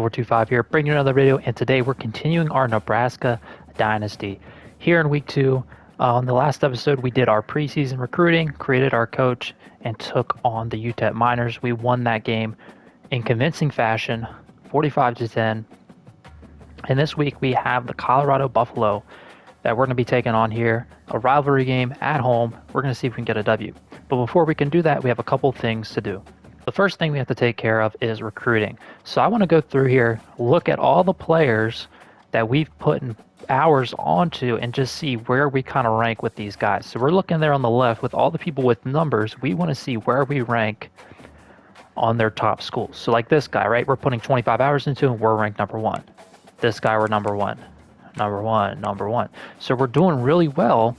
425 here, bringing you another video, and today we're continuing our Nebraska Dynasty. Here in week 2, on the last episode, we did our preseason recruiting, created our coach, and took on the UTEP Miners. We won that game in convincing fashion, 45-10. And this week we have the Colorado Buffalo that we're going to be taking on here, a rivalry game at home. We're going to see if we can get a W. But before we can do that, we have a couple things to do. The first thing we have to take care of is recruiting. So I want to go through here, look at all the players that we've put in hours onto and just see where we kind of rank with these guys. So we're looking there on the left with all the people with numbers. We want to see where we rank on their top schools. So like this guy, right? We're putting 25 hours into and we're ranked number 1. This guy, we're number 1. Number one. So we're doing really well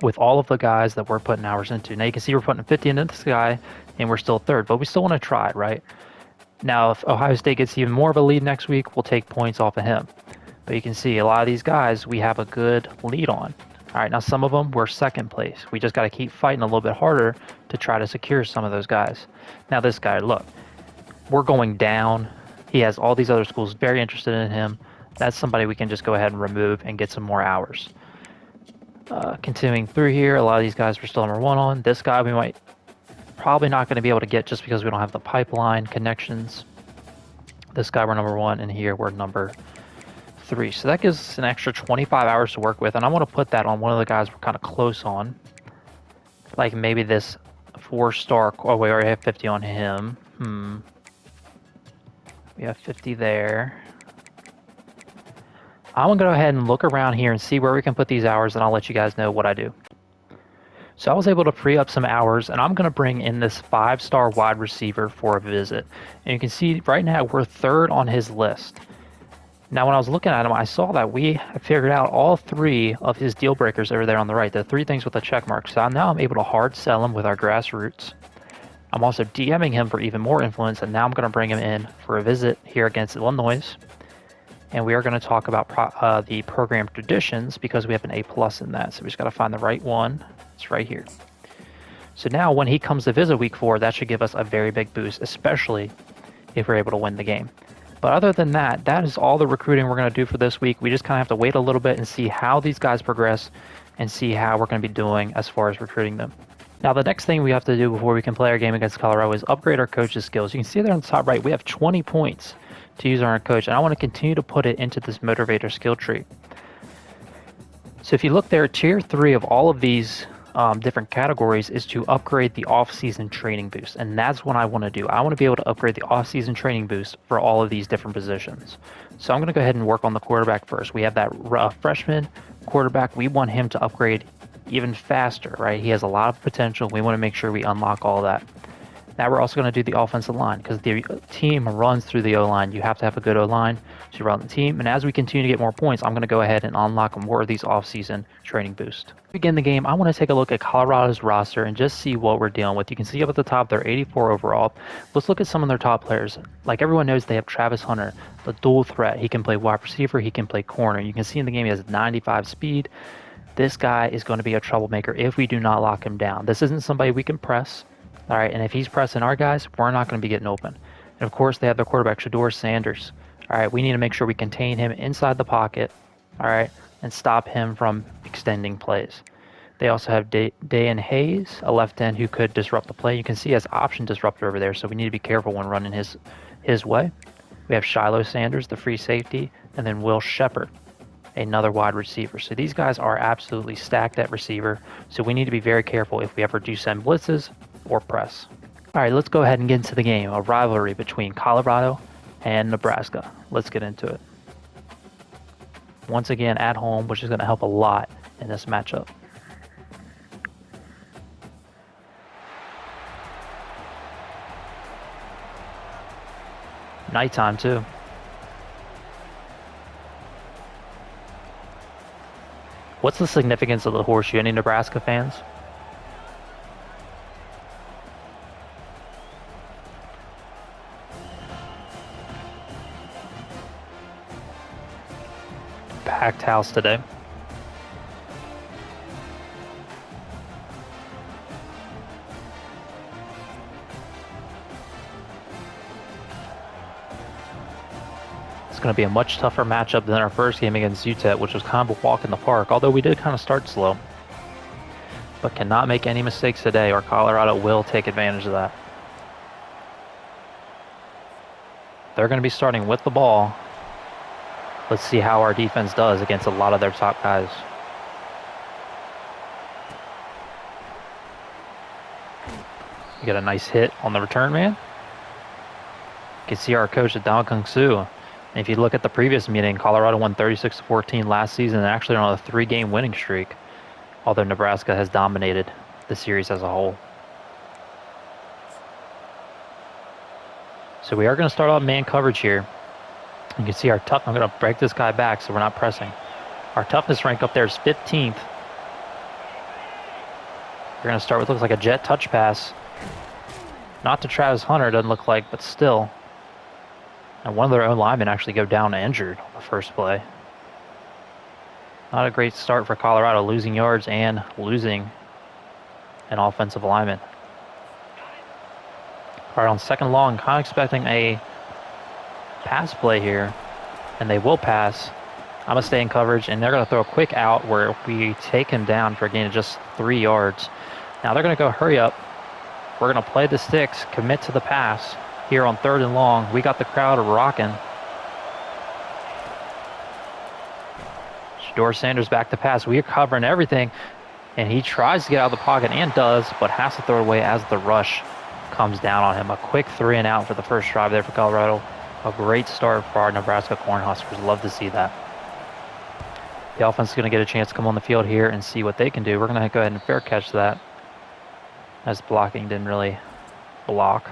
with all of the guys that we're putting hours into. Now you can see we're putting 50 into this guy and we're still 3rd, but we still want to try it, right? Now, if Ohio State gets even more of a lead next week, we'll take points off of him. But you can see a lot of these guys we have a good lead on. All right, now some of them we're 2nd place. We just got to keep fighting a little bit harder to try to secure some of those guys. Now this guy, look, we're going down. He has all these other schools very interested in him. That's somebody we can just go ahead and remove and get some more hours. Continuing through here, a lot of these guys we're still number 1 on. This guy we might probably not going to be able to get just because we don't have the pipeline connections. This guy we're number 1, and here we're number 3. So that gives us an extra 25 hours to work with, and I want to put that on one of the guys we're kind of close on. Like maybe this 4-star. Oh, we already have 50 on him. We have 50 there. I'm going to go ahead and look around here and see where we can put these hours, and I'll let you guys know what I do. So I was able to free up some hours, and I'm going to bring in this 5-star wide receiver for a visit. And you can see right now we're 3rd on his list. Now when I was looking at him, I saw that we figured out all 3 of his deal breakers over there on the right. The 3 things with a check mark. So now I'm able to hard sell him with our grassroots. I'm also DMing him for even more influence, and now I'm going to bring him in for a visit here against Illinois. And we are going to talk about the program traditions because we have an A+ in that. So we just got to find the right one. It's right here. So now when he comes to visit week 4, that should give us a very big boost, especially if we're able to win the game. But other than that, that is all the recruiting we're going to do for this week. We just kind of have to wait a little bit and see how these guys progress and see how we're going to be doing as far as recruiting them. Now, the next thing we have to do before we can play our game against Colorado is upgrade our coach's skills. You can see there on the top right, we have 20 points to use on our coach, and I want to continue to put it into this motivator skill tree. So if you look there, tier 3 of all of these different categories is to upgrade the off-season training boost, and that's what I want to do. I want to be able to upgrade the off-season training boost for all of these different positions. So I'm going to go ahead and work on the quarterback first. We have that freshman quarterback. We want him to upgrade even faster, right? He has a lot of potential. We want to make sure we unlock all that. Now we're also going to do the offensive line because the team runs through the O-line. You have to have a good O-line to run the team. And as we continue to get more points, I'm going to go ahead and unlock more of these off-season training boosts. To begin the game, I want to take a look at Colorado's roster and just see what we're dealing with. You can see up at the top, they're 84 overall. Let's look at some of their top players. Like everyone knows, they have Travis Hunter, the dual threat. He can play wide receiver. He can play corner. You can see in the game he has 95 speed. This guy is going to be a troublemaker if we do not lock him down. This isn't somebody we can press. All right, and if he's pressing our guys, we're not going to be getting open. And of course, they have their quarterback, Shedeur Sanders. All right, we need to make sure we contain him inside the pocket, all right, and stop him from extending plays. They also have Dayan Hayes, a left end who could disrupt the play. You can see he has option disruptor over there, so we need to be careful when running his way. We have Shiloh Sanders, the free safety, and then Will Shepard, another wide receiver. So these guys are absolutely stacked at receiver, so we need to be very careful if we ever do send blitzes or press. All right, let's go ahead and get into the game, a rivalry between Colorado and Nebraska. Let's get into it. Once again, at home, which is going to help a lot in this matchup. Nighttime, too. What's the significance of the horseshoe? Any Nebraska fans? Packed house today. It's going to be a much tougher matchup than our first game against UTEP, which was kind of a walk in the park, although we did kind of start slow. But cannot make any mistakes today, or Colorado will take advantage of that. They're going to be starting with the ball. Let's see how our defense does against a lot of their top guys. We get a nice hit on the return man. You can see our coach at Dong Kung Soo. And if you look at the previous meeting, Colorado won 36-14 last season and actually on a 3-game winning streak, although Nebraska has dominated the series as a whole. So we are going to start off man coverage here. You can see our tough. I'm going to break this guy back so we're not pressing. Our toughness rank up there is 15th. We're going to start with looks like a jet touch pass. Not to Travis Hunter, doesn't look like, but still. And one of their own linemen actually go down injured on the first play. Not a great start for Colorado, losing yards and losing an offensive lineman. All right, on second long, kind of expecting a pass play here, and they will pass. I'm going to stay in coverage, and they're going to throw a quick out where we take him down for a gain of just 3 yards. Now they're going to go hurry up. We're going to play the sticks, commit to the pass here on 3rd and long. We got the crowd rocking. Shedeur Sanders back to pass. We are covering everything, and he tries to get out of the pocket and does, but has to throw it away as the rush comes down on him. A quick 3 and out for the first drive there for Colorado. A great start for our Nebraska Cornhuskers. Love to see that. The offense is going to get a chance to come on the field here and see what they can do. We're going to go ahead and fair catch that, as blocking didn't really block.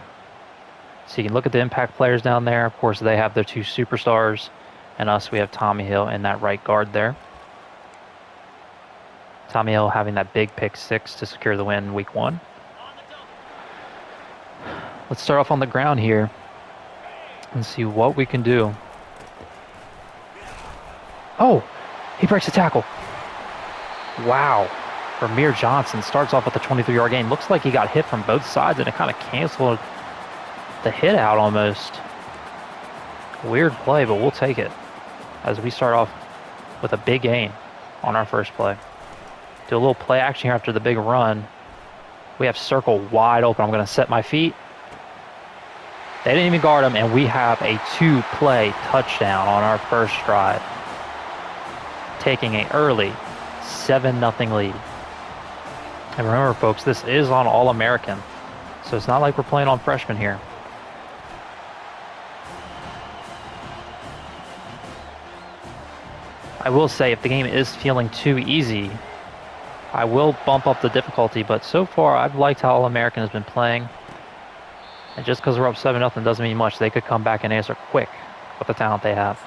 So you can look at the impact players down there. Of course, they have their 2 superstars, and us, we have Tommy Hill in that right guard there. Tommy Hill having that big pick 6 to secure the win in week 1. Let's start off on the ground here and see what we can do. Oh, he breaks the tackle. Wow. Ramir Johnson starts off with a 23-yard gain. Looks like he got hit from both sides, and it kind of canceled the hit out almost. Weird play, but we'll take it as we start off with a big gain on our first play. Do a little play action here after the big run. We have circle wide open. I'm going to set my feet. They didn't even guard him, and we have a 2-play touchdown on our first drive, taking an early 7-0 lead. And remember, folks, this is on All-American, so it's not like we're playing on freshmen here. I will say, if the game is feeling too easy, I will bump up the difficulty, but so far I've liked how All-American has been playing. And just because we're up 7-0 doesn't mean much. They could come back and answer quick with the talent they have.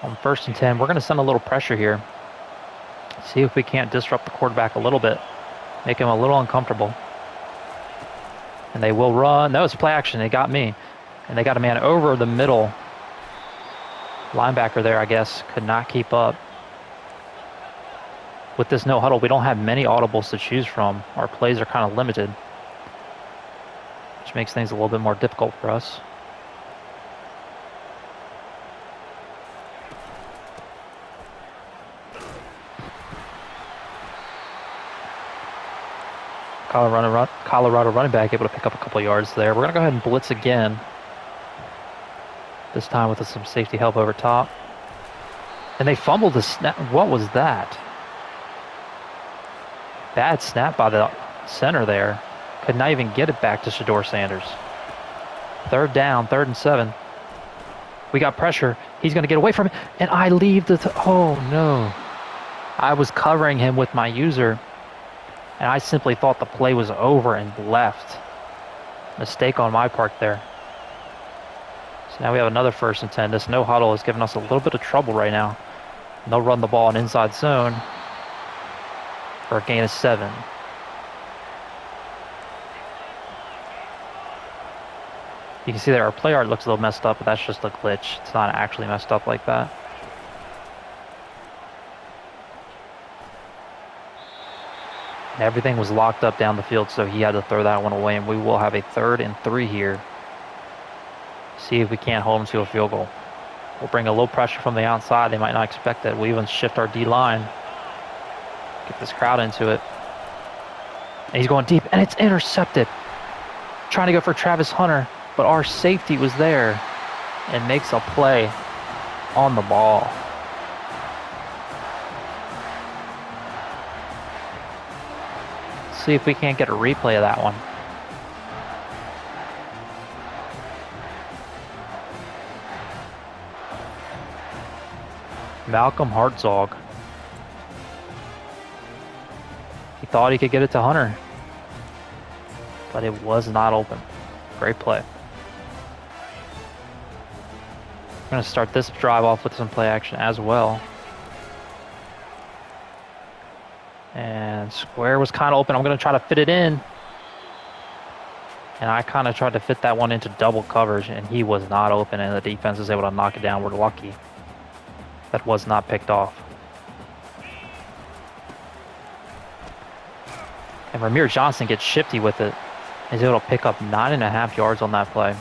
On 1st and 10, we're going to send a little pressure here. See if we can't disrupt the quarterback a little bit. Make him a little uncomfortable. And they will run. No, it's play action. They got me. And they got a man over the middle. Linebacker there, I guess, could not keep up. With this no huddle, we don't have many audibles to choose from. Our plays are kind of limited, which makes things a little bit more difficult for us. Colorado running back able to pick up a couple yards there. We're going to go ahead and blitz again, this time with some safety help over top. And they fumbled the snap. What was that? Bad snap by the center there. Could not even get it back to Shedeur Sanders. 3rd down, 3rd and 7. We got pressure. He's going to get away from it. And I leave the... oh, no. I was covering him with my user, and I simply thought the play was over and left. Mistake on my part there. So now we have another 1st and 10. This no huddle is giving us a little bit of trouble right now. And they'll run the ball in inside zone for a gain of 7. You can see there our play art looks a little messed up, but that's just a glitch. It's not actually messed up like that. And everything was locked up down the field, so he had to throw that one away, and we will have a 3rd and 3 here See if we can't hold them to a field goal. We'll bring a little pressure from the outside. They might not expect it. We even shift our D-line. Get this crowd into it. And he's going deep, and it's intercepted. Trying to go for Travis Hunter, but our safety was there and makes a play on the ball. See if we can't get a replay of that one. Malcolm Hartzog. He thought he could get it to Hunter, but it was not open. Great play. We're going to start this drive off with some play action as well. And square was kind of open. I'm going to try to fit it in. And I kind of tried to fit that one into double coverage, and he was not open, and the defense was able to knock it down. We're lucky that was not picked off. And Ramir Johnson gets shifty with it. He's able to pick up 9.5 yards on that play,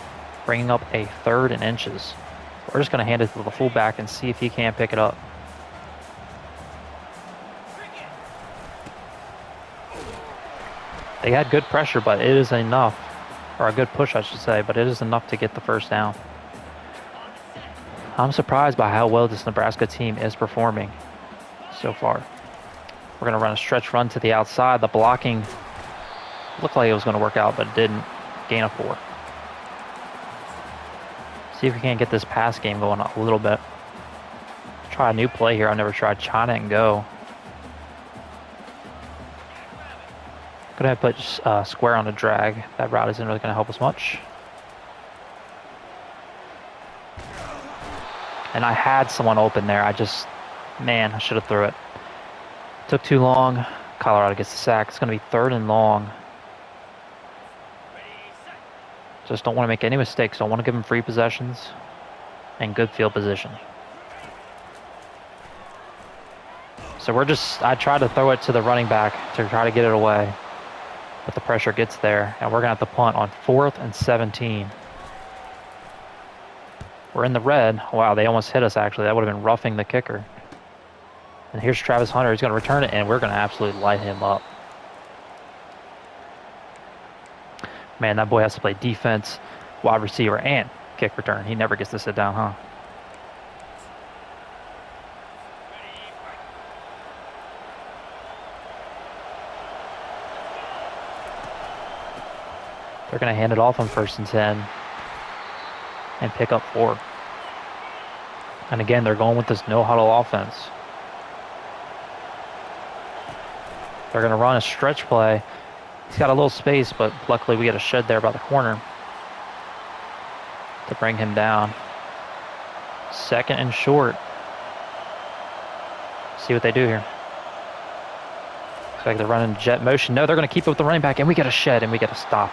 bringing up a 3rd and inches. We're just going to hand it to the fullback and see if he can't pick it up. They had good pressure, but it is enough, or a good push, I should say, but it is enough to get the first down. I'm surprised by how well this Nebraska team is performing so far. We're going to run a stretch run to the outside. The blocking looked like it was going to work out, but it didn't. Gain of 4. See if we can't get this pass game going a little bit. Try a new play here. I've never tried China and go. Go ahead and put square on a drag. That route isn't really going to help us much. And I had someone open there. I should have threw it. Took too long. Colorado gets the sack. It's going to be 3rd and long. Just don't want to make any mistakes. Don't want to give them free possessions and good field position. So I tried to throw it to the running back to try to get it away. But the pressure gets there, and we're going to have to punt on 4th and 17. We're in the red. Wow, they almost hit us, actually. That would have been roughing the kicker. And here's Travis Hunter. He's going to return it, and we're going to absolutely light him up. Man, that boy has to play defense, wide receiver, and kick return. He never gets to sit down, huh? They're going to hand it off on 1st and 10 and pick up 4. And again, they're going with this no-huddle offense. They're going to run a stretch play. He's got a little space, but luckily we get a shed there by the corner to bring him down. 2nd and short. See what they do here. Looks like they're running jet motion. No, they're going to keep it with the running back, and we get a shed, and we get a stop.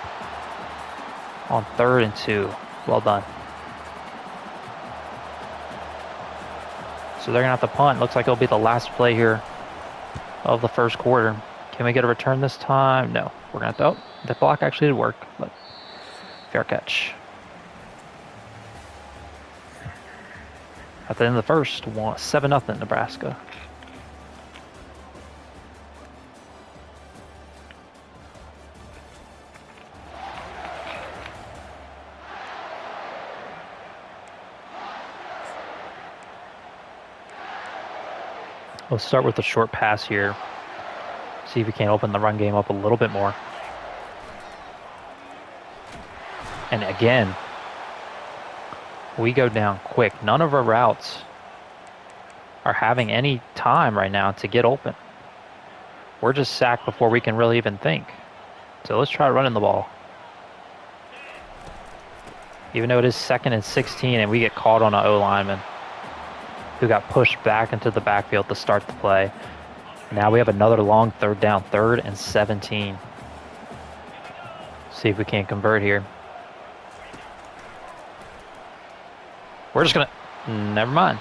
On 3rd and 2. Well done. So they're going to have to punt. Looks like it'll be the last play here of the first quarter. Can we get a return this time? No. We're going to have to... Oh, the block actually did work, but fair catch. At the end of the first, 7-0 Nebraska. We'll start with a short pass here. See if we can open the run game up a little bit more. And again, we go down quick. None of our routes are having any time right now to get open. We're just sacked before we can really even think. So let's try running the ball. Even though it is 2nd and 16 and we get caught on an O lineman who got pushed back into the backfield to start the play. Now we have another long 3rd down, 3rd and 17. See if we can't convert here. We're just going to... Never mind.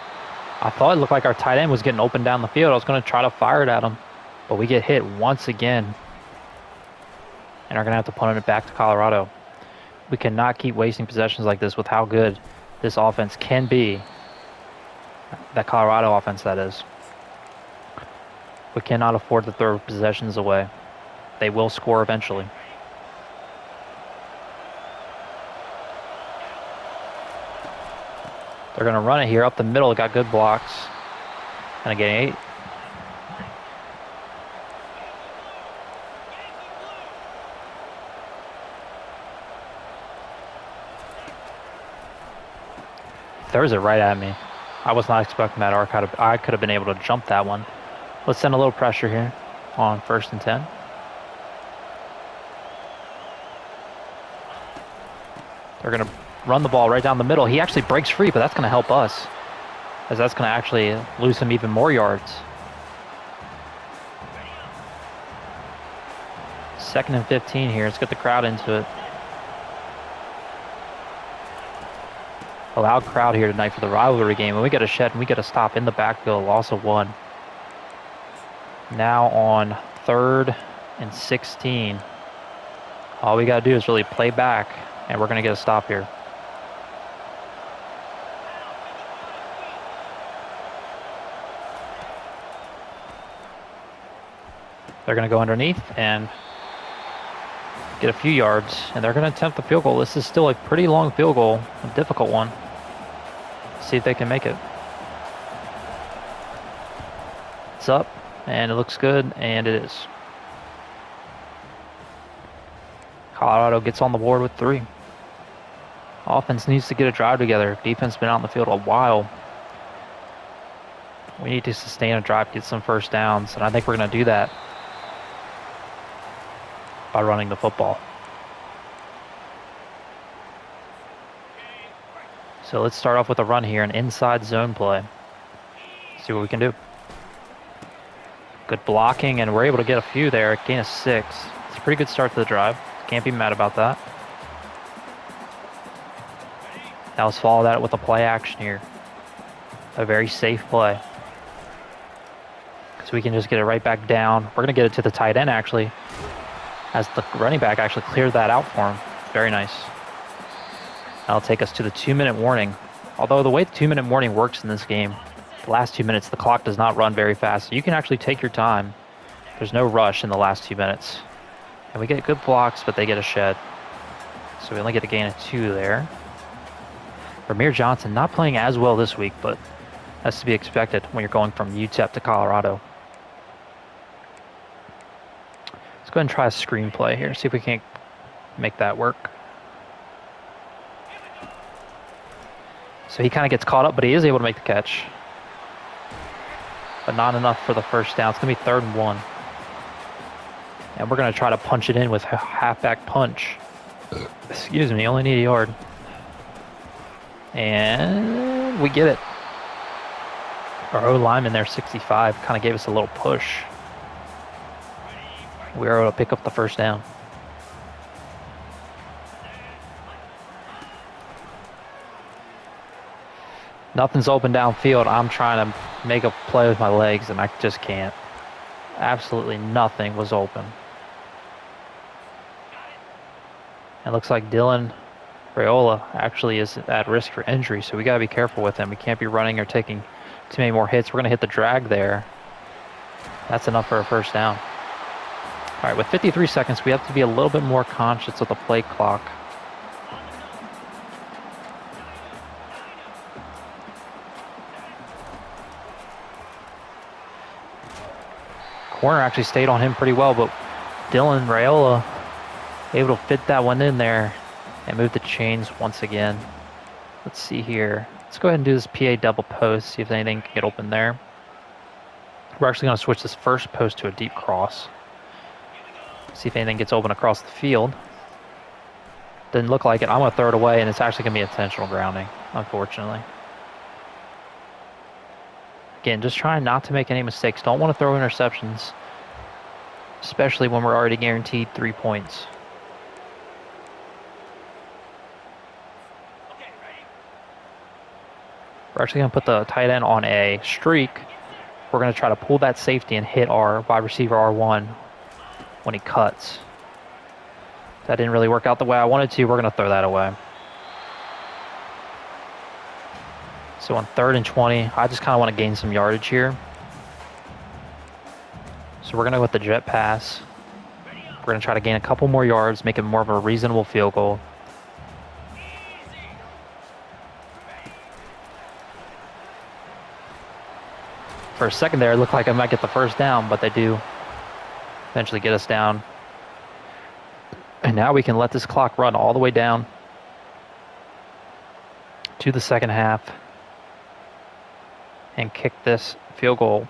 I thought it looked like our tight end was getting open down the field. I was going to try to fire it at him. But we get hit once again. And are going to have to punt it back to Colorado. We cannot keep wasting possessions like this with how good this offense can be. That Colorado offense, that is. We cannot afford to throw possessions away. They will score eventually. They're going to run it here up the middle. Got good blocks. And again, 8. Throws it right at me. I was not expecting that arc. I could have been able to jump that one. Let's send a little pressure here on 1st and 10. They're going to run the ball right down the middle. He actually breaks free, but that's going to help us, as that's going to actually lose him even more yards. 2nd and 15 here. Let's get the crowd into it. A loud crowd here tonight for the rivalry game. And we got a shed and we got a stop in the backfield. Loss of 1. Now on 3rd and 16. All we got to do is really play back, and we're going to get a stop here. They're going to go underneath and get a few yards, and they're going to attempt the field goal. This is still a pretty long field goal, a difficult one. See if they can make it. It's up, and it looks good, and it is. Colorado gets on the board with 3. Offense needs to get a drive together. Defense been out in the field a while. We need to sustain a drive, get some first downs, and I think we're going to do that by running the football. So let's start off with a run here, an inside zone play. See what we can do. Good blocking, and we're able to get a few there. Gain of 6. It's a pretty good start to the drive. Can't be mad about that. Now let's follow that with a play action here. A very safe play. Because we can just get it right back down. We're going to get it to the tight end, actually, as the running back actually cleared that out for him. Very nice. That'll take us to the 2-minute warning. Although the way the 2-minute warning works in this game, the last 2 minutes, the clock does not run very fast. So you can actually take your time. There's no rush in the last 2 minutes. And we get good blocks, but they get a shed. So we only get a gain of 2 there. Ramir Johnson not playing as well this week, but that's to be expected when you're going from UTEP to Colorado. Let's go ahead and try a screen play here, see if we can't make that work. So he kind of gets caught up, but he is able to make the catch. But not enough for the first down. It's going to be 3rd and 1. And we're going to try to punch it in with a halfback punch. Excuse me, only need a yard. And we get it. Our O-lineman there, 65, kind of gave us a little push. We were able to pick up the first down. Nothing's open downfield. I'm trying to make a play with my legs, and I just can't. Absolutely nothing was open. It looks like Dylan Raiola actually is at risk for injury, so we got to be careful with him. We can't be running or taking too many more hits. We're going to hit the drag there. That's enough for a first down. All right, with 53 seconds, we have to be a little bit more conscious of the play clock. Corner actually stayed on him pretty well, but Dylan Raiola able to fit that one in there and move the chains once again. Let's see here. Let's go ahead and do this PA double post, see if anything can get open there. We're actually going to switch this first post to a deep cross. See if anything gets open across the field. Didn't look like it. I'm going to throw it away, and it's actually going to be intentional grounding, unfortunately. Again, just trying not to make any mistakes. Don't want to throw interceptions, especially when we're already guaranteed 3 points. We're actually going to put the tight end on a streak. We're going to try to pull that safety and hit our wide receiver R1 when he cuts. That didn't really work out the way I wanted to. We're going to throw that away. So on 3rd and 20, I just kind of want to gain some yardage here. So we're going to go with the jet pass. We're going to try to gain a couple more yards, make it more of a reasonable field goal. For a second there, it looked like I might get the first down, but they do eventually get us down. And now we can let this clock run all the way down to the second half and kick this field goal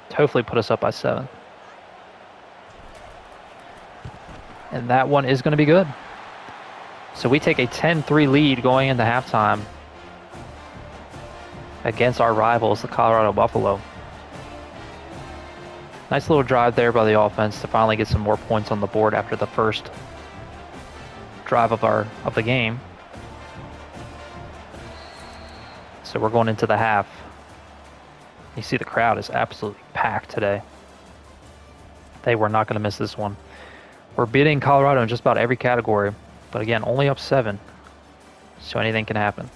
to hopefully put us up by 7. And that one is going to be good. So we take a 10-3 lead going into halftime against our rivals, the Colorado Buffalo. Nice little drive there by the offense to finally get some more points on the board after the first drive of the game. So we're going into the half. You see the crowd is absolutely packed today. They were not going to miss this one. We're beating Colorado in just about every category, but again, only up 7, so anything can happen.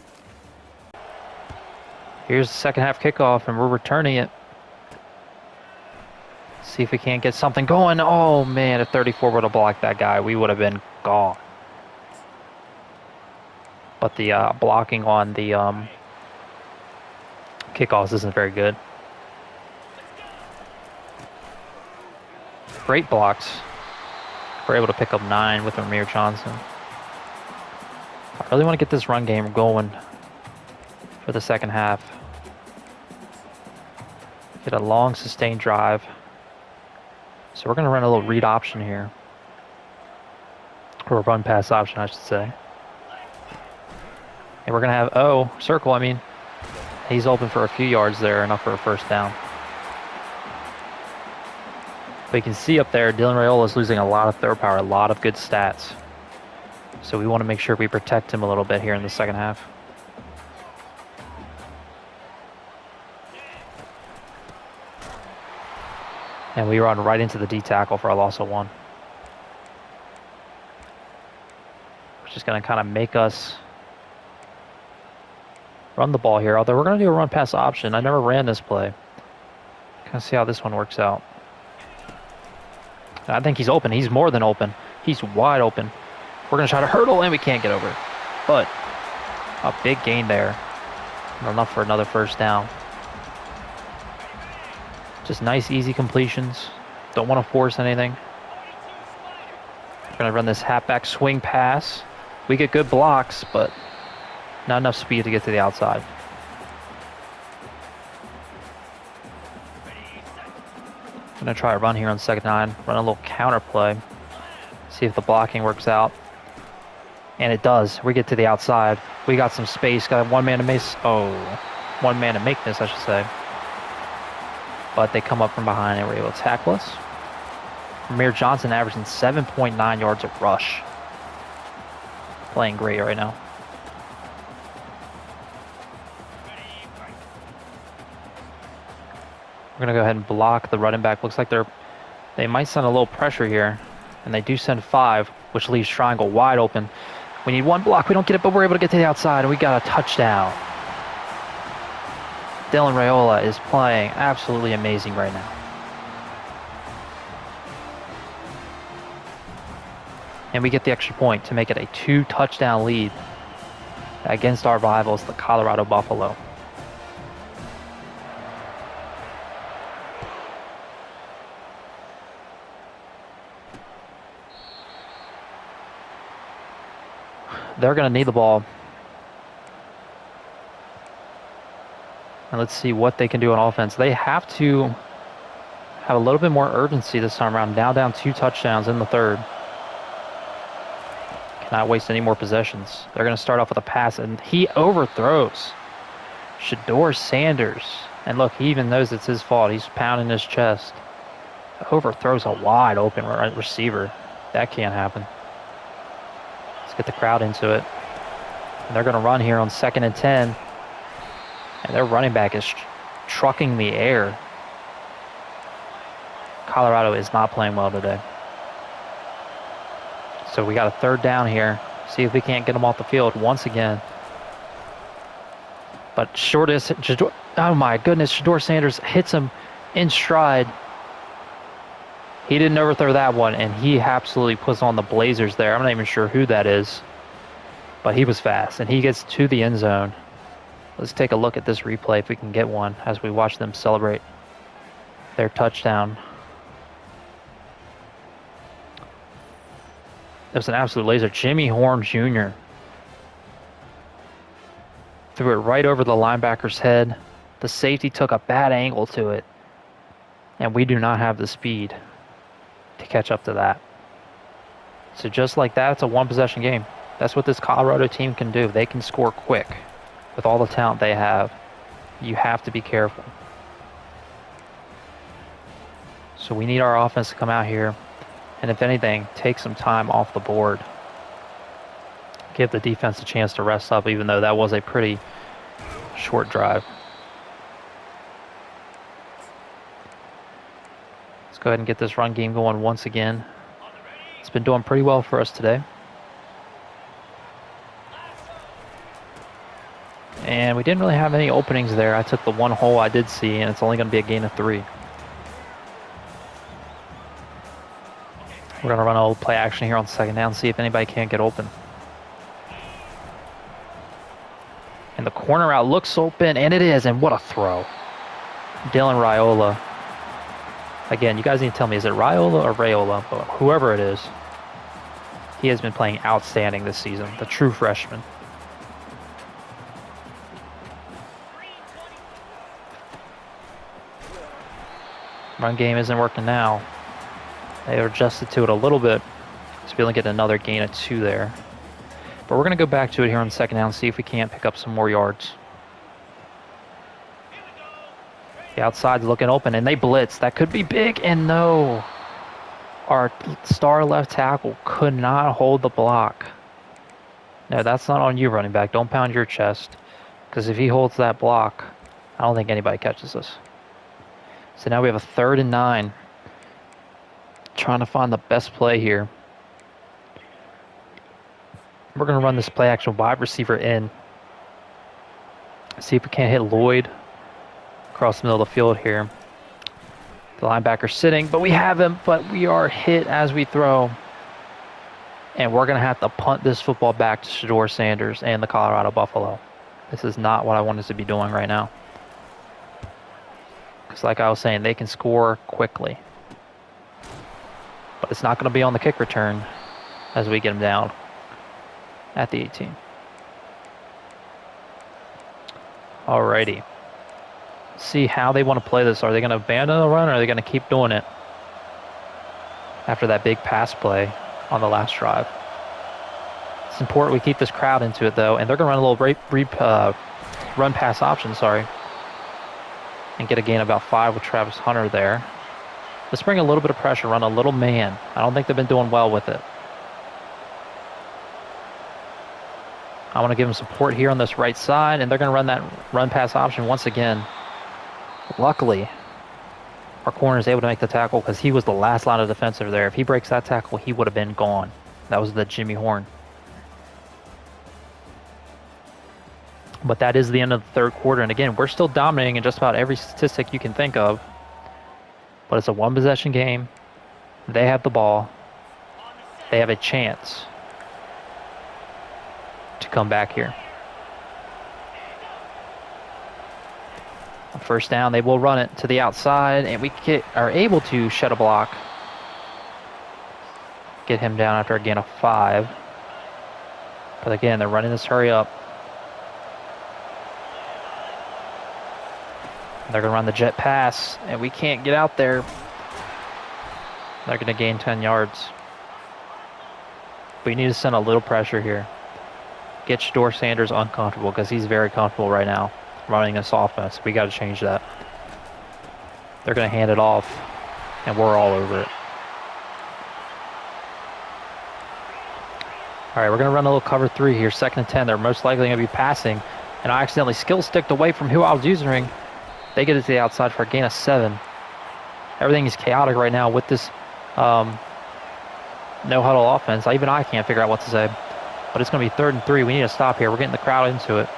Here's the second half kickoff, and we're returning it. See if we can't get something going. Oh man, if 34 would have blocked that guy, we would have been gone. But the blocking on the kickoffs isn't very good. Great blocks. We're able to pick up 9 with Amir Johnson. I really want to get this run game going for the second half. Get a long sustained drive. So we're going to run a little read option here. Or a run pass option, I should say. And we're going to have, circle, I mean. He's open for a few yards there, enough for a first down. But you can see up there, Dylan Raiola is losing a lot of throw power, a lot of good stats. So we want to make sure we protect him a little bit here in the second half. And we run right into the D tackle for a loss of 1. Which is going to kind of make us run the ball here. Although we're going to do a run pass option. I never ran this play. Kind of see how this one works out. I think he's open. He's more than open. He's wide open. We're going to try to hurdle, and we can't get over. But a big gain there. Enough for another first down. Just nice, easy completions. Don't want to force anything. We're going to run this halfback swing pass. We get good blocks, but not enough speed to get to the outside. I'm going to try a run here on 2nd 9. Run a little counter play. See if the blocking works out. And it does. We get to the outside. We got some space. Got one man to make. One man to make this, I should say. But they come up from behind and were able to tackle us. Amir Johnson averaging 7.9 yards a rush. Playing great right now. We're going to go ahead and block the running back. Looks like they might send a little pressure here. And they do send 5, which leaves triangle wide open. We need one block. We don't get it, but we're able to get to the outside, and we got a touchdown. Dylan Raiola is playing absolutely amazing right now. And we get the extra point to make it a 2-touchdown lead against our rivals, the Colorado Buffalo. They're going to need the ball. And let's see what they can do on offense. They have to have a little bit more urgency this time around. Now down 2 touchdowns in the 3rd. Cannot waste any more possessions. They're going to start off with a pass, and he overthrows Shador Sanders. And look, he even knows it's his fault. He's pounding his chest. Overthrows a wide open receiver. That can't happen. Let's get the crowd into it. And they're going to run here on 2nd and 10. And their running back is trucking the air. Colorado is not playing well today. So we got a third down here. See if we can't get them off the field once again. But oh my goodness, Shador Sanders hits him in stride. He didn't overthrow that one, and he absolutely puts on the Blazers there. I'm not even sure who that is, but he was fast, and he gets to the end zone. Let's take a look at this replay if we can get one as we watch them celebrate their touchdown. It was an absolute laser. Jimmy Horn Jr. threw it right over the linebacker's head. The safety took a bad angle to it, and we do not have the speed to catch up to that. So just like that, it's a one-possession game. That's what this Colorado team can do. They can score quick with all the talent they have. You have to be careful. So we need our offense to come out here and, if anything, take some time off the board. Give the defense a chance to rest up, even though that was a pretty short drive. Let's go ahead and get this run game going once again. It's been doing pretty well for us today. And we didn't really have any openings there. I took the one hole I did see, and it's only going to be a gain of 3. We're going to run a little play action here on second down, see if anybody can't get open. And the corner route looks open, and it is, and what a throw. Dylan Raiola. Again, you guys need to tell me, is it Raiola or Raiola? But whoever it is, he has been playing outstanding this season, the true freshman. Run game isn't working now. They adjusted to it a little bit. So we'll get another gain of 2 there. But we're going to go back to it here on second down and see if we can't pick up some more yards. The outside's looking open, and they blitz. That could be big, and no. Our star left tackle could not hold the block. No, that's not on you, running back. Don't pound your chest. Because if he holds that block, I don't think anybody catches us. So now we have a 3rd and 9. Trying to find the best play here. We're going to run this play action wide receiver in. See if we can't hit Lloyd across the middle of the field here. The linebacker's sitting, but we have him, but we are hit as we throw. And we're going to have to punt this football back to Shador Sanders and the Colorado Buffalo. This is not what I wanted to be doing right now. Because like I was saying, they can score quickly. But it's not going to be on the kick return as we get them down at the 18. Alrighty. See how they want to play this. Are they going to abandon the run, or are they going to keep doing it after that big pass play on the last drive? It's important we keep this crowd into it, though, and they're going to run a little run pass option, and get a gain of about 5 with Travis Hunter there. Let's bring a little bit of pressure, run a little man. I don't think they've been doing well with it. I want to give them support here on this right side, and they're going to run that run pass option once again. Luckily, our corner is able to make the tackle because he was the last line of defense over there. If he breaks that tackle, he would have been gone. That was the Jimmy Horn. But that is the end of the 3rd quarter, and again, we're still dominating in just about every statistic you can think of. But it's a one-possession game. They have the ball. They have a chance to come back here. On first down, they will run it to the outside, and we are able to shed a block. Get him down after a gain of 5. But again, they're running this hurry up. They're going to run the jet pass, and we can't get out there. They're going to gain 10 yards. We need to send a little pressure here. Get Shador Sanders uncomfortable, because he's very comfortable right now running this offense. We got to change that. They're going to hand it off, and we're all over it. All right, we're going to run a little cover 3 here. 2nd and 10. They're most likely going to be passing, and I accidentally skill sticked away from who I was using. They get it to the outside for a gain of 7. Everything is chaotic right now with this no huddle offense. Even I can't figure out what to say. But it's going to be 3rd and 3. We need to stop here. We're getting the crowd into it.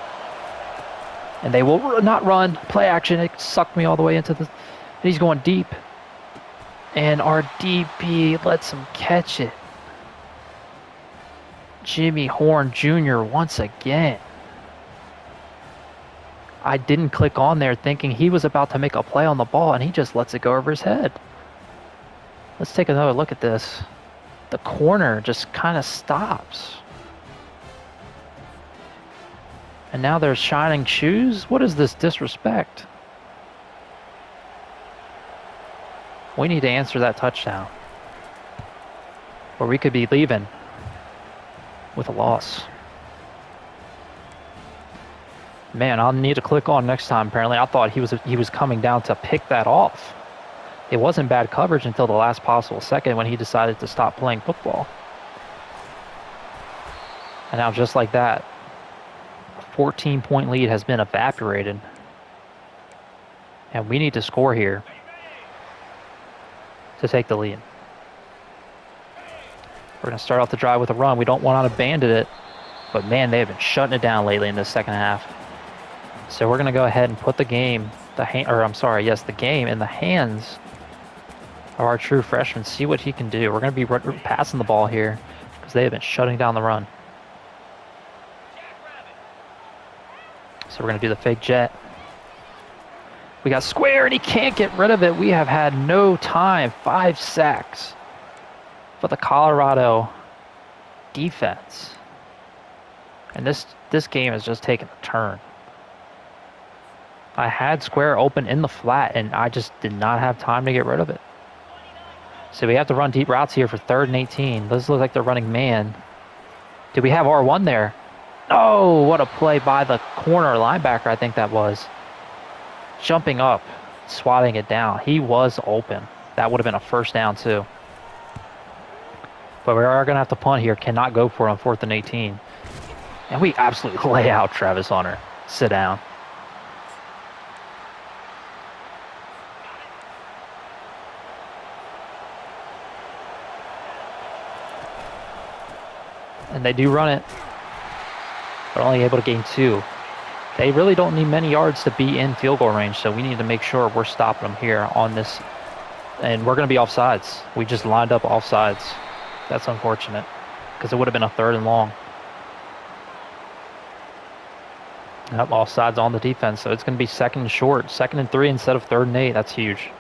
And they will not run. Play action. It sucked me all the way into the... He's going deep. And our DB lets him catch it. Jimmy Horn Jr. once again. I didn't click on there thinking he was about to make a play on the ball, and he just lets it go over his head. Let's take another look at this. The corner just kind of stops. And now there's shining shoes? What is this disrespect? We need to answer that touchdown, or we could be leaving with a loss. Man, I'll need to click on next time. Apparently, I thought he was coming down to pick that off. It wasn't bad coverage until the last possible second when he decided to stop playing football. And now, just like that, a 14-point lead has been evaporated, and we need to score here to take the lead. We're going to start off the drive with a run. We don't want to abandon it, but man, they have been shutting it down lately in the second half. So we're going to go ahead and put the game, the game in the hands of our true freshman. See what he can do. We're going to be passing the ball here because they have been shutting down the run. So we're going to do the fake jet. We got square, and he can't get rid of it. We have had no time. 5 sacks for the Colorado defense. And this game has just taken a turn. I had square open in the flat, and I just did not have time to get rid of it. So we have to run deep routes here for 3rd and 18. Those look like they're running man. Do we have R1 there? Oh, what a play by the corner linebacker, I think that was. Jumping up, swatting it down. He was open. That would have been a first down, too. But we are going to have to punt here. Cannot go for it on 4th and 18. And we absolutely lay out Travis Hunter. Sit down. And they do run it, but only able to gain 2. They really don't need many yards to be in field goal range, so we need to make sure we're stopping them here on this. And we're going to be offsides. We just lined up offsides. That's unfortunate, because it would have been a 3rd and long. Yep, offsides on the defense, so it's going to be 2nd and short. 2nd and 3 instead of 3rd and 8. That's huge.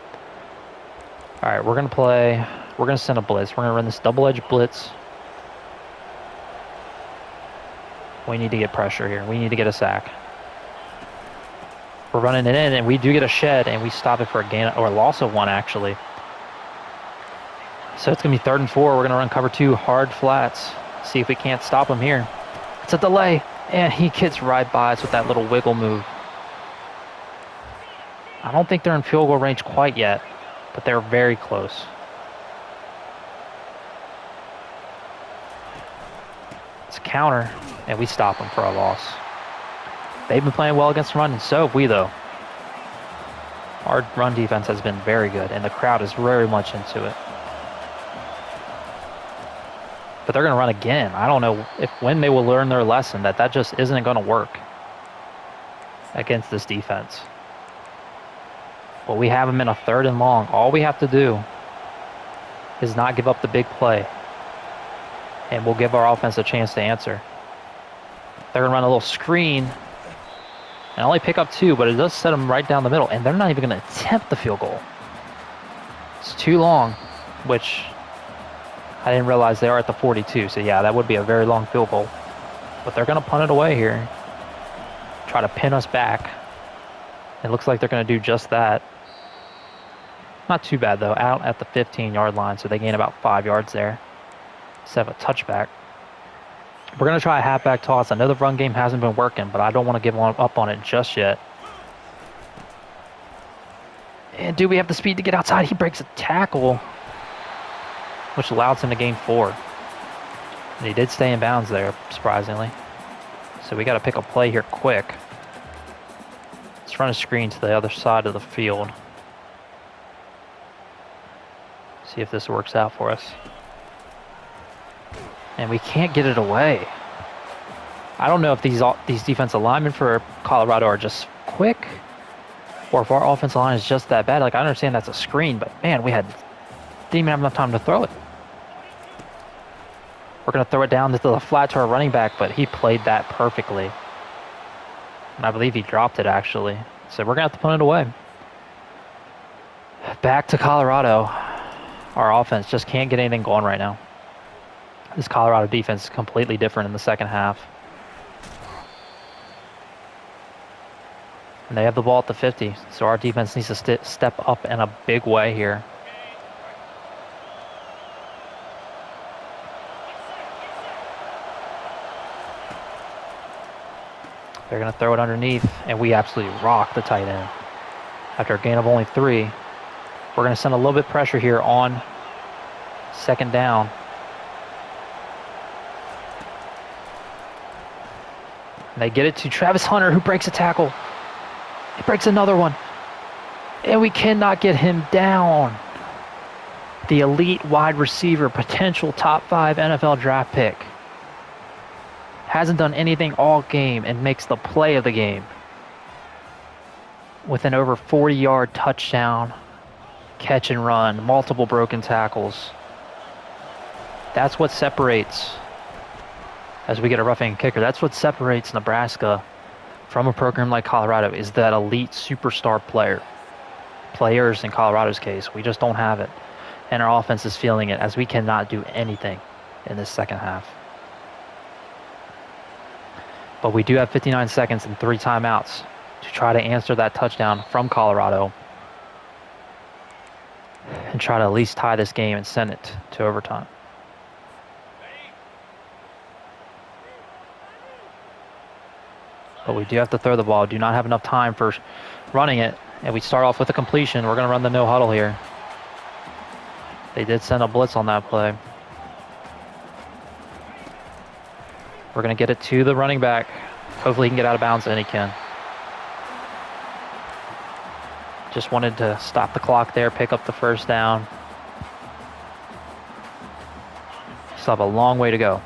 All right, we're going to play. We're going to send a blitz. We're going to run this double-edged blitz. We need to get pressure here. We need to get a sack. We're running it in, and we do get a shed, and we stop it for a gain or a loss of 1, actually. So it's going to be 3rd and 4. We're going to run cover 2, hard flats. See if we can't stop him here. It's a delay, and he gets right by us with that little wiggle move. I don't think they're in field goal range quite yet, but they're very close. It's a counter, and we stop them for a loss. They've been playing well against the run, and so have we, though. Our run defense has been very good, and the crowd is very much into it. But they're going to run again. I don't know when they will learn their lesson that just isn't going to work against this defense. But we have them in a 3rd and long. All we have to do is not give up the big play, and we'll give our offense a chance to answer. They're going to run a little screen and only pick up 2, but it does set them right down the middle, and they're not even going to attempt the field goal. It's too long, which I didn't realize they are at the 42, so yeah, that would be a very long field goal. But they're going to punt it away here, try to pin us back. It looks like they're going to do just that. Not too bad, though, out at the 15-yard line, so they gain about 5 yards there instead of a touchback. We're going to try a halfback toss. I know the run game hasn't been working, but I don't want to give up on it just yet. And do we have the speed to get outside? He breaks a tackle, which allows him to gain 4. And he did stay in bounds there, surprisingly. So we got to pick a play here quick. Let's run a screen to the other side of the field. See if this works out for us. And we can't get it away. I don't know if these defensive linemen for Colorado are just quick, or if our offensive line is just that bad. Like, I understand that's a screen, but man, didn't even have enough time to throw it. We're going to throw it down to the flat to our running back, but he played that perfectly. And I believe he dropped it, actually. So we're going to have to punt it away. Back to Colorado. Our offense just can't get anything going right now. This Colorado defense is completely different in the second half. And they have the ball at the 50, so our defense needs to step up in a big way here. They're going to throw it underneath, and we absolutely rock the tight end. After a gain of only 3, we're going to send a little bit of pressure here on second down. And they get it to Travis Hunter, who breaks a tackle. He breaks another one. And we cannot get him down. The elite wide receiver, potential top 5 NFL draft pick. Hasn't done anything all game and makes the play of the game. With an over 40-yard touchdown, catch and run, multiple broken tackles. That's what separates, as we get a roughing kicker, that's what separates Nebraska from a program like Colorado, is that elite superstar players in Colorado's case. We just don't have it. And our offense is feeling it, as we cannot do anything in this second half. But we do have 59 seconds and 3 timeouts to try to answer that touchdown from Colorado and try to at least tie this game and send it to overtime. But we do have to throw the ball. Do not have enough time for running it. And we start off with a completion. We're going to run the no huddle here. They did send a blitz on that play. We're going to get it to the running back. Hopefully he can get out of bounds, and he can. Just wanted to stop the clock there, pick up the first down. Still have a long way to go.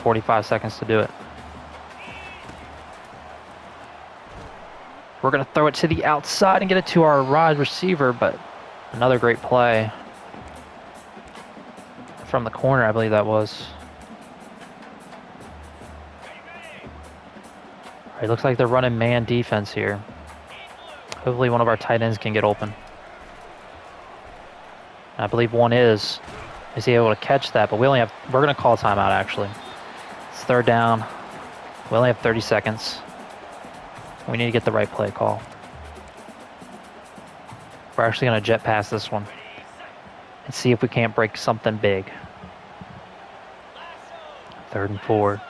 45 seconds to do it. We're going to throw it to the outside and get it to our wide receiver, but another great play from the corner, I believe that was. All right, looks like they're running man defense here. Hopefully one of our tight ends can get open. I believe one is. Is he able to catch that? But we're going to call timeout, actually. It's third down. We only have 30 seconds. We need to get the right play call. We're actually going to jet past this one and see if we can't break something big. 3rd and 4.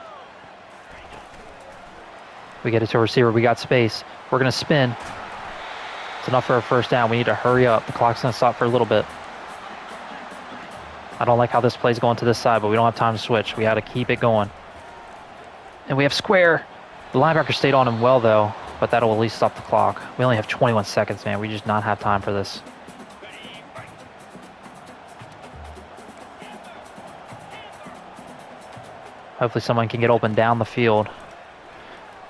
We get it to a receiver. We got space. We're going to spin. It's enough for a first down. We need to hurry up. The clock's going to stop for a little bit. I don't like how this play's going to this side, but we don't have time to switch. We got to keep it going. And we have square. The linebacker stayed on him well, though, but that'll at least stop the clock. We only have 21 seconds, man. We just not have time for this. Hopefully someone can get open down the field.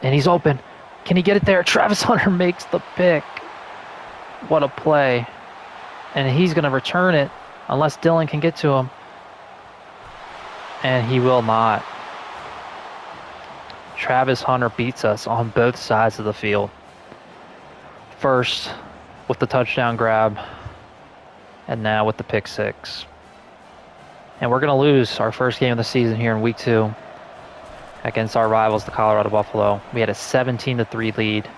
And he's open. Can he get it there? Travis Hunter makes the pick. What a play. And he's going to return it unless Dylan can get to him. And he will not. Travis Hunter beats us on both sides of the field. First with the touchdown grab, and now with the pick 6. And we're going to lose our first game of the season here in week 2 against our rivals, the Colorado Buffalo. We had a 17-3 lead.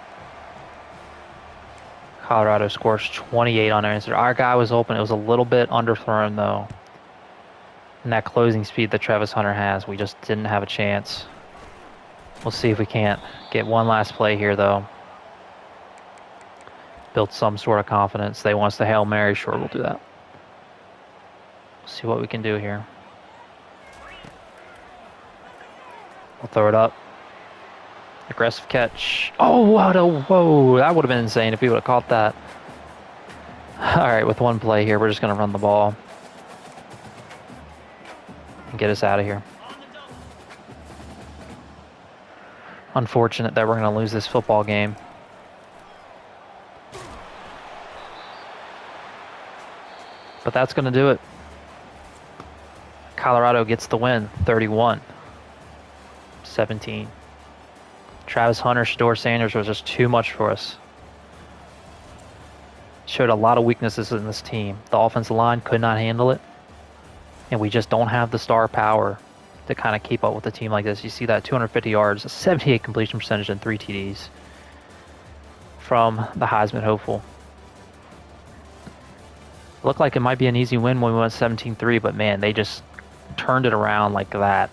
Colorado scores 28 unanswered. Our guy was open. It was a little bit underthrown, though. And that closing speed that Travis Hunter has, we just didn't have a chance. We'll see if we can't get one last play here, though. Build some sort of confidence. They want us to Hail Mary. Sure, we'll do that. See what we can do here. We'll throw it up. Aggressive catch. Oh, whoa. That would have been insane if he would have caught that. All right, with one play here, we're just going to run the ball and get us out of here. Unfortunate that we're going to lose this football game. But that's going to do it. Colorado gets the win, 31-17. Travis Hunter, Shador Sanders was just too much for us. Showed a lot of weaknesses in this team. The offensive line could not handle it. And we just don't have the star power to kind of keep up with a team like this. You see that 250 yards, a 78 completion percentage, and 3 TDs from the Heisman hopeful. Looked like it might be an easy win when we went 17-3, but man, they just turned it around like that.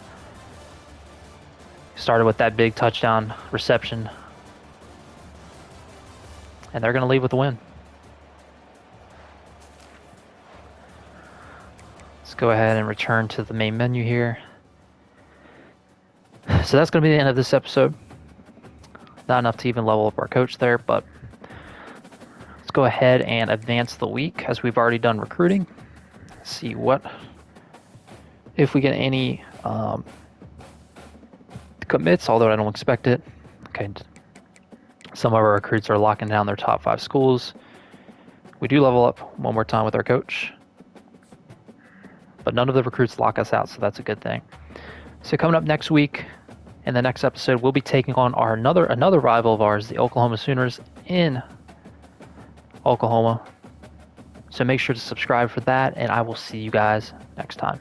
Started with that big touchdown reception. And they're going to leave with a win. Let's go ahead and return to the main menu here. So that's going to be the end of this episode. Not enough to even level up our coach there, but let's go ahead and advance the week as we've already done recruiting. See if we get any commits, although I don't expect it. Okay, some of our recruits are locking down their top 5 schools. We do level up one more time with our coach, but none of the recruits lock us out, so that's a good thing. So coming up next week, in the next episode, we'll be taking on another rival of ours, the Oklahoma Sooners in Oklahoma. So make sure to subscribe for that, and I will see you guys next time.